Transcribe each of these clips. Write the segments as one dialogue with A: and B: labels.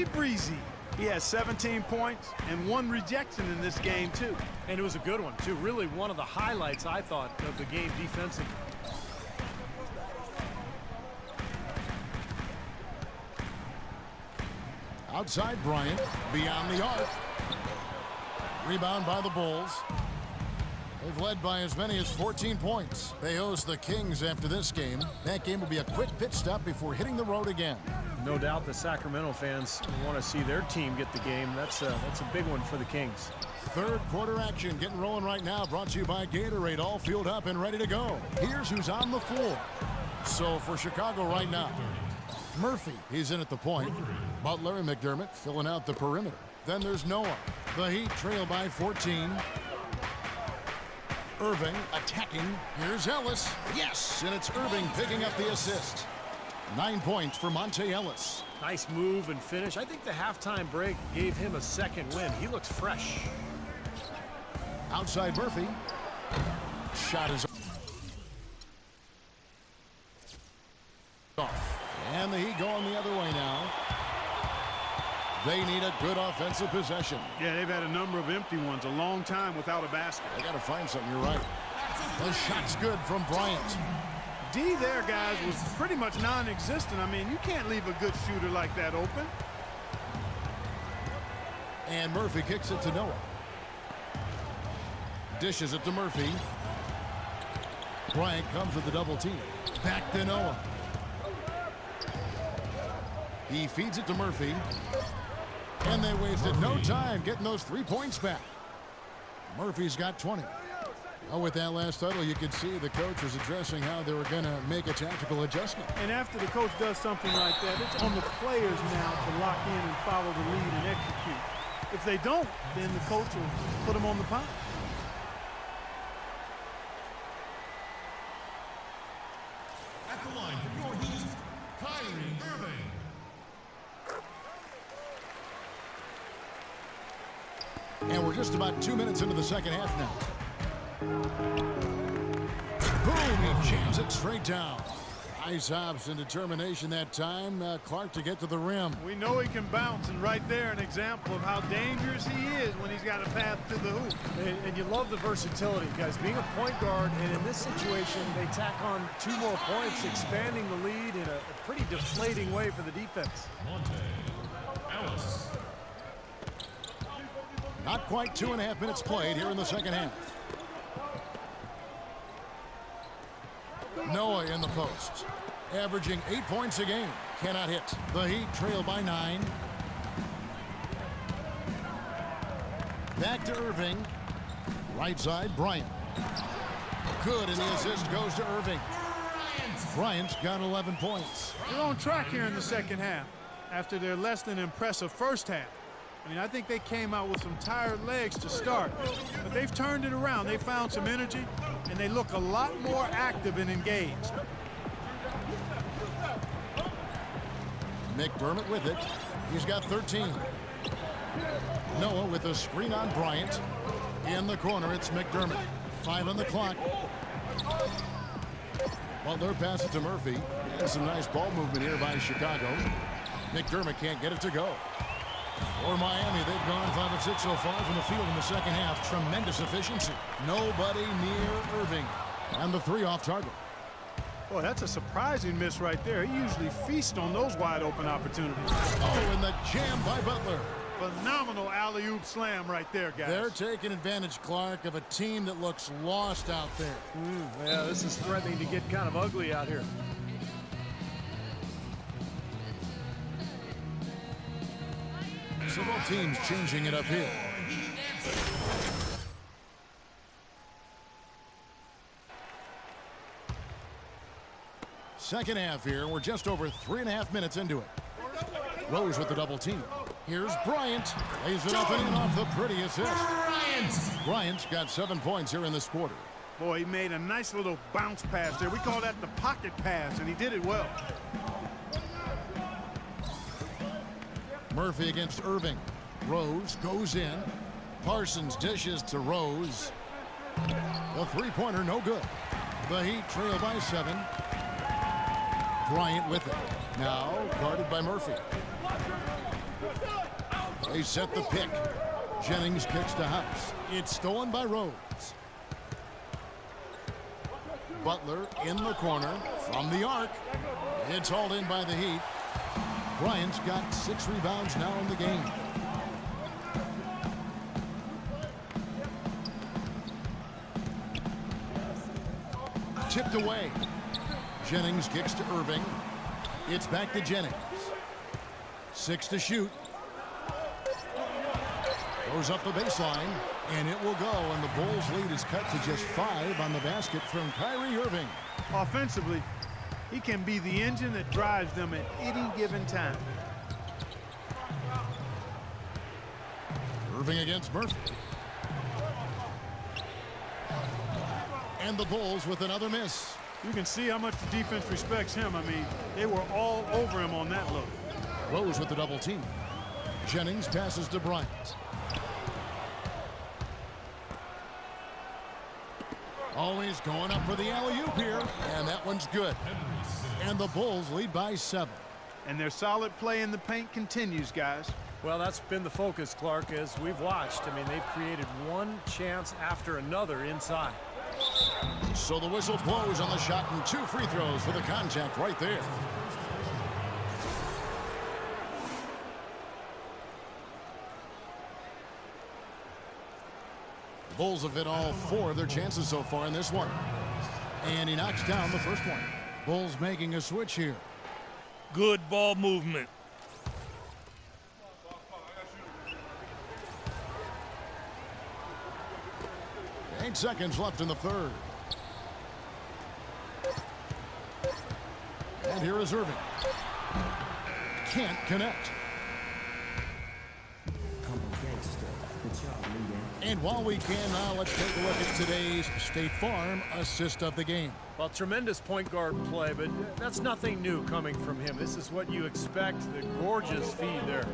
A: breezy. He has 17 points and 1 rejection in this game, too.
B: And it was a good one, too. Really one of the highlights, I thought, of the game defensively.
C: Outside Bryant, beyond the arc. Rebound by the Bulls. They've led by as many as 14 points. They host the Kings after this game. That game will be a quick pit stop before hitting the road again.
B: No doubt the Sacramento fans want to see their team get the game. That's a big one for the Kings.
C: Third quarter action getting rolling right now. Brought to you by Gatorade. All fueled up and ready to go. Here's who's on the floor. So for Chicago right now, Murphy, he's in at the point. Butler and McDermott filling out the perimeter. Then there's Noah. The Heat trail by 14. Irving attacking. Here's Ellis. Yes, and it's Irving picking up the assist. 9 points for Monte Ellis.
B: Nice move and finish. I think the halftime break gave him a second win. He looks fresh.
C: Outside Murphy. Shot is off. And the Heat going the other way now. They need a good offensive possession.
A: Yeah, they've had a number of empty ones, a long time without a basket.
C: They got to find something, you're right. The shot's good from Bryant.
A: D there, guys, was pretty much non-existent. I mean, you can't leave a good shooter like that open.
C: And Murphy kicks it to Noah. Dishes it to Murphy. Bryant comes with the double team. Back to Noah. He feeds it to Murphy. And they wasted no time getting those 3 points back. Murphy's got 20. Oh, with that last huddle, you could see the coach was addressing how they were going to make a tactical adjustment.
A: And after the coach does something like that, it's on the players now to lock in and follow the lead and execute. If they don't, then the coach will put them on the pot.
D: At the line for your Heat, Kyrie Irving.
C: And we're just about 2 minutes into the second half now. Boom! He jams it straight down. Nice hops and determination that time. Clark to get to the rim.
A: We know he can bounce, and right there an example of how dangerous he is when he's got a path to the hoop.
B: And you love the versatility, guys. Being a point guard, and in this situation, they tack on 2 more points, expanding the lead in a pretty deflating way for the defense.
D: Monte Ellis.
C: Not quite 2.5 minutes played here in the second half. Noah in the post, averaging 8 points a game. Cannot hit. The Heat trail by 9. Back to Irving. Right side, Bryant. Good, and the assist goes to Irving. Bryant's got 11 points.
A: They're on track here in the second half after their less than impressive first half. I mean, I think they came out with some tired legs to start, but they've turned it around. They found some energy, and they look a lot more active and engaged.
C: McDermott with it. He's got 13. Noah with a screen on Bryant. In the corner, it's McDermott. 5 on the clock. Butler passes to Murphy. And some nice ball movement here by Chicago. McDermott can't get it to go. For Miami, they've gone 5 of 6 so far from the field in the second half. Tremendous efficiency. Nobody near Irving. And the 3 off target.
A: Boy, that's a surprising miss right there. He usually feasts on those wide open opportunities.
C: Oh, and the jam by Butler.
A: Phenomenal alley-oop slam right there, guys.
C: They're taking advantage, Clark, of a team that looks lost out there.
B: Yeah, this is threatening to get kind of ugly out here.
C: So both teams changing it up here. Second half here. We're just over 3.5 minutes into it. Rose with the double team. Here's Bryant. Lays it up and in off the pretty assist. Bryant's got 7 points here in this quarter.
A: Boy, he made a nice little bounce pass there. We call that the pocket pass, and he did it well.
C: Murphy against Irving. Rose goes in. Parsons dishes to Rose. The three-pointer no good. The Heat trail by 7. Bryant with it. Now guarded by Murphy. They set the pick. Jennings kicks to House. It's stolen by Rhodes. Butler in the corner from the arc. It's hauled in by the Heat. Bryant's got 6 rebounds now in the game. Tipped away. Jennings kicks to Irving. It's back to Jennings. 6 to shoot. Goes up the baseline, and it will go, and the Bulls' lead is cut to just 5 on the basket from Kyrie Irving.
A: Offensively, he can be the engine that drives them at any given time.
C: Irving against Murphy. And the Bulls with another miss.
A: You can see how much the defense respects him. I mean, they were all over him on that look.
C: Rose with the double team. Jennings passes to Bryant. Always going up for the alley-oop here, and that one's good. And the Bulls lead by 7.
A: And their solid play in the paint continues, guys.
B: Well, that's been the focus, Clark, as we've watched. I mean, they've created one chance after another inside.
C: So the whistle blows on the shot, and 2 free throws for the contact right there. The Bulls have hit all 4 of their chances so far in this one. And he knocks down the first one. Bulls making a switch here.
E: Good ball movement.
C: Eight seconds left in the third. And here is Irving. Can't connect. And while we can now, let's take a look at today's State Farm assist of the game.
B: Well, tremendous point guard play, but that's nothing new coming from him. This is what you expect. The gorgeous feed there.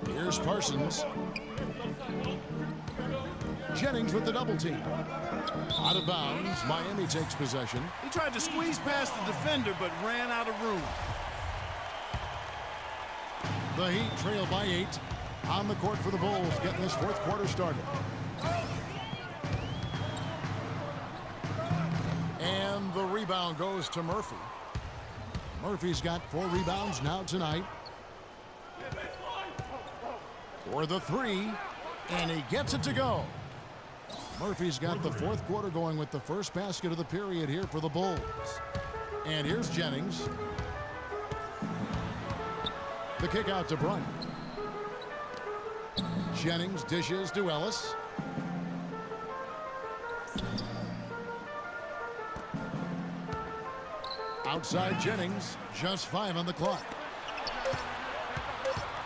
C: Here's Parsons. Jennings with the double team. Out of bounds. Miami takes possession.
A: He tried to squeeze past the defender, but ran out of room.
C: The Heat trail by 8. On the court for the Bulls, getting this fourth quarter started. And the rebound goes to Murphy. Murphy's got 4 rebounds now tonight. For the 3, and he gets it to go. Murphy's got the fourth quarter going with the first basket of the period here for the Bulls. And here's Jennings. The kick out to Bryant. Jennings dishes to Ellis. Outside Jennings, just 5 on the clock.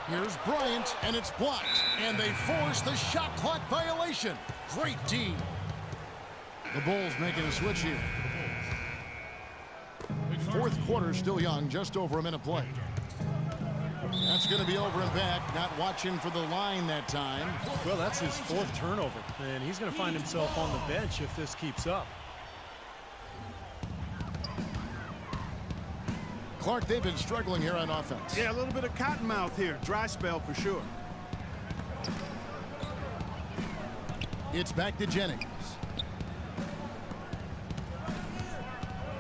C: Here's Bryant, and it's blocked, and they force the shot clock violation. Great D. The Bulls making a switch here. Fourth quarter still young, just over a minute play. That's going to be over and back, not watching for the line that time.
B: Well, that's his 4th turnover, and he's going to find himself on the bench if this keeps up.
C: Clark, they've been struggling here on offense.
A: Yeah, a little bit of cottonmouth here. Dry spell for sure.
C: It's back to Jennings.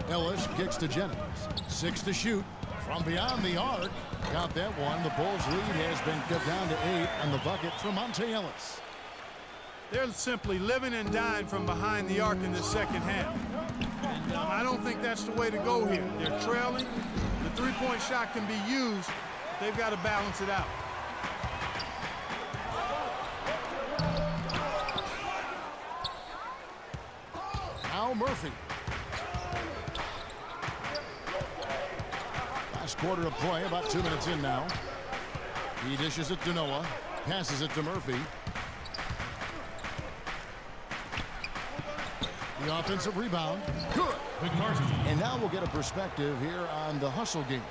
C: Ellis kicks to Jennings. 6 to shoot. From beyond the arc. Got that one. The Bulls' lead has been cut down to 8 on the bucket from Monte Ellis.
A: They're simply living and dying from behind the arc in the second half. I don't think that's the way to go here. They're trailing. The three-point shot can be used. They've got to balance it out.
C: Now Murphy. Last quarter of play, about 2 minutes in now. He dishes it to Noah. Passes it to Murphy. The offensive rebound. Good. And now we'll get a perspective here on the hustle game.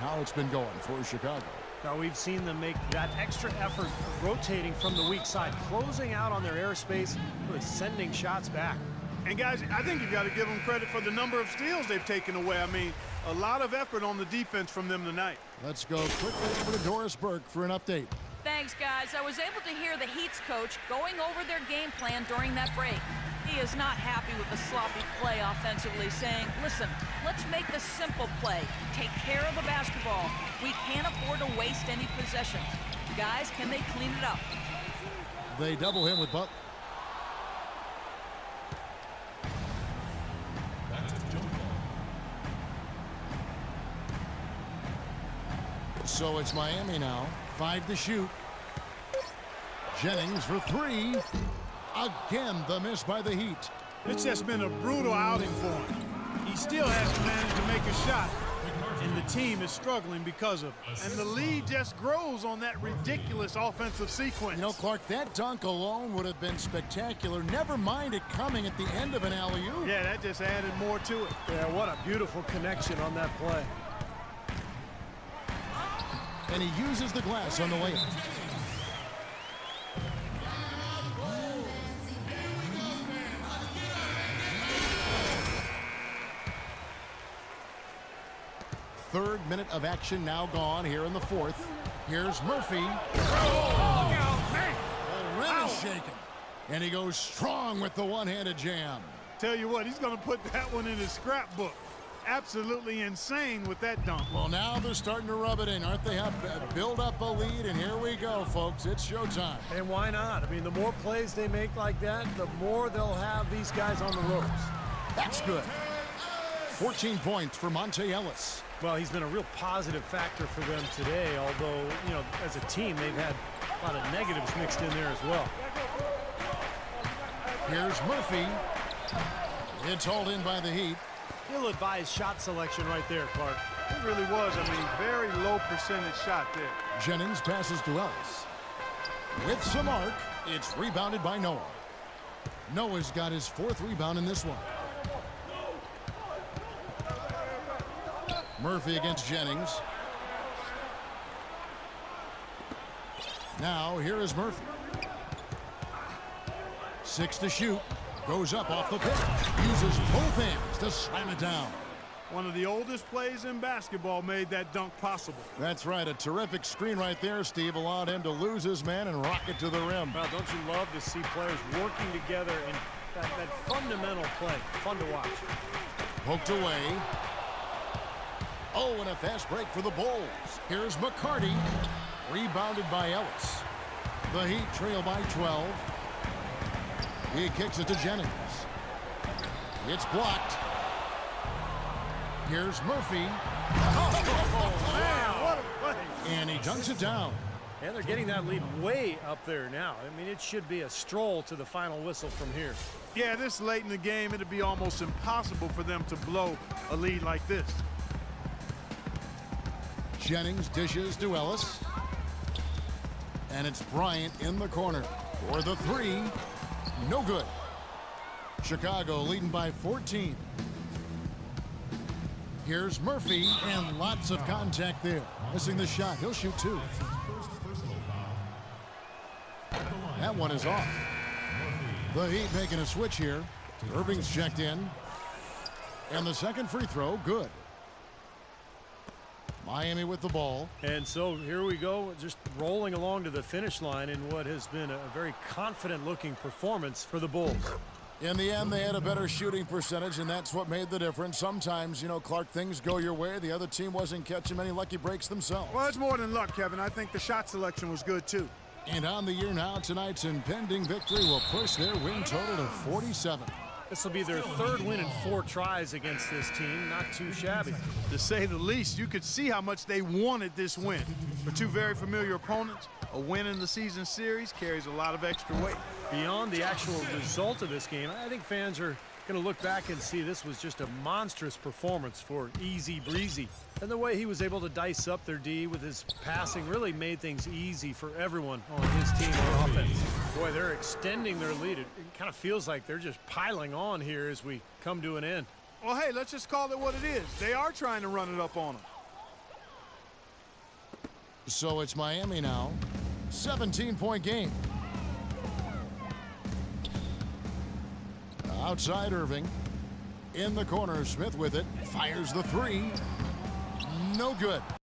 C: How it's been going for Chicago.
B: Now we've seen them make that extra effort rotating from the weak side, closing out on their airspace, really sending shots back.
A: And guys, I think you've got to give them credit for the number of steals they've taken away. I mean, a lot of effort on the defense from them tonight.
C: Let's go quickly over to Doris Burke for an update.
F: Thanks, guys. I was able to hear the Heat's coach going over their game plan during that break. He is not happy with the sloppy play offensively, saying, listen, let's make the simple play. Take care of the basketball. We can't afford to waste any possessions. Guys, can they clean it up?
C: They double him with Butler. So it's Miami now. 5 to shoot. Jennings for 3. Again, the miss by the Heat.
A: It's just been a brutal outing for him. He still hasn't managed to make a shot, and the team is struggling because of it. And the lead just grows on that ridiculous offensive sequence.
C: You know, Clark, that dunk alone would have been spectacular. Never mind it coming at the end of an alley-oop.
A: Yeah, that just added more to it.
B: Yeah, what a beautiful connection on that play.
C: And he uses the glass on the layup. Third minute of action now gone here in the fourth. Here's Murphy.
A: Oh, look out, man!
C: The rim is shaken. And he goes strong with the one-handed jam.
A: Tell you what, he's going to put that one in his scrapbook. Absolutely insane with that dunk.
C: Well, now they're starting to rub it in, aren't they? Build up a lead, and here we go, folks. It's showtime.
B: And why not? I mean, the more plays they make like that, the more they'll have these guys on the ropes.
C: That's good. 14 points for Monte Ellis.
B: Well, he's been a real positive factor for them today, although, you know, as a team, they've had a lot of negatives mixed in there as well.
C: Here's Murphy. It's hauled in by the Heat.
B: He'll advise shot selection right there, Clark.
A: It really was. I mean, very low percentage shot there.
C: Jennings passes to Ellis. With some arc, it's rebounded by Noah. Noah's got his 4th rebound in this one. Murphy against Jennings. Now, here is Murphy. 6 to shoot. Goes up off the pick. Uses both hands to slam it down.
A: One of the oldest plays in basketball made that dunk possible.
C: That's right. A terrific screen right there, Steve. Allowed him to lose his man and rock it to the rim.
B: Well, don't you love to see players working together in that fundamental play? Fun to watch.
C: Poked away. Oh, and a fast break for the Bulls. Here's McCarty. Rebounded by Ellis. The Heat trail by 12. He kicks it to Jennings. It's blocked. Here's Murphy.
A: Oh, man, what a play.
C: And he dunks it down.
B: And they're getting that lead way up there now. I mean, it should be a stroll to the final whistle from here.
A: Yeah, this late in the game, it'd be almost impossible for them to blow a lead like this.
C: Jennings dishes to Ellis. And it's Bryant in the corner for the 3. No good. Chicago leading by 14. Here's Murphy, and lots of contact there. Missing the shot. He'll shoot 2. That one is off. The Heat making a switch here. Irving's checked in. And the second free throw, good. Miami with the ball.
B: And so here we go, just rolling along to the finish line in what has been a very confident-looking performance for the Bulls.
C: In the end, they had a better shooting percentage, and that's what made the difference. Sometimes, you know, Clark, things go your way. The other team wasn't catching many lucky breaks themselves.
A: Well, it's more than luck, Kevin. I think the shot selection was good, too.
C: And on the year now, tonight's impending victory will push their win total to 47.
B: This will be their 3rd win in 4 tries against this team. Not too shabby.
A: To say the least, you could see how much they wanted this win. For 2 very familiar opponents, a win in the season series carries a lot of extra weight.
B: Beyond the actual result of this game, I think fans are going to look back and see this was just a monstrous performance for Easy Breezy. And the way he was able to dice up their D with his passing really made things easy for everyone on his team on offense. Boy, they're extending their lead. It kind of feels like they're just piling on here as we come to an end.
A: Well, hey, let's just call it what it is. They are trying to run it up on them.
C: So it's Miami now. 17-point game. Outside Irving. In the corner, Smith with it. Fires the three. No good.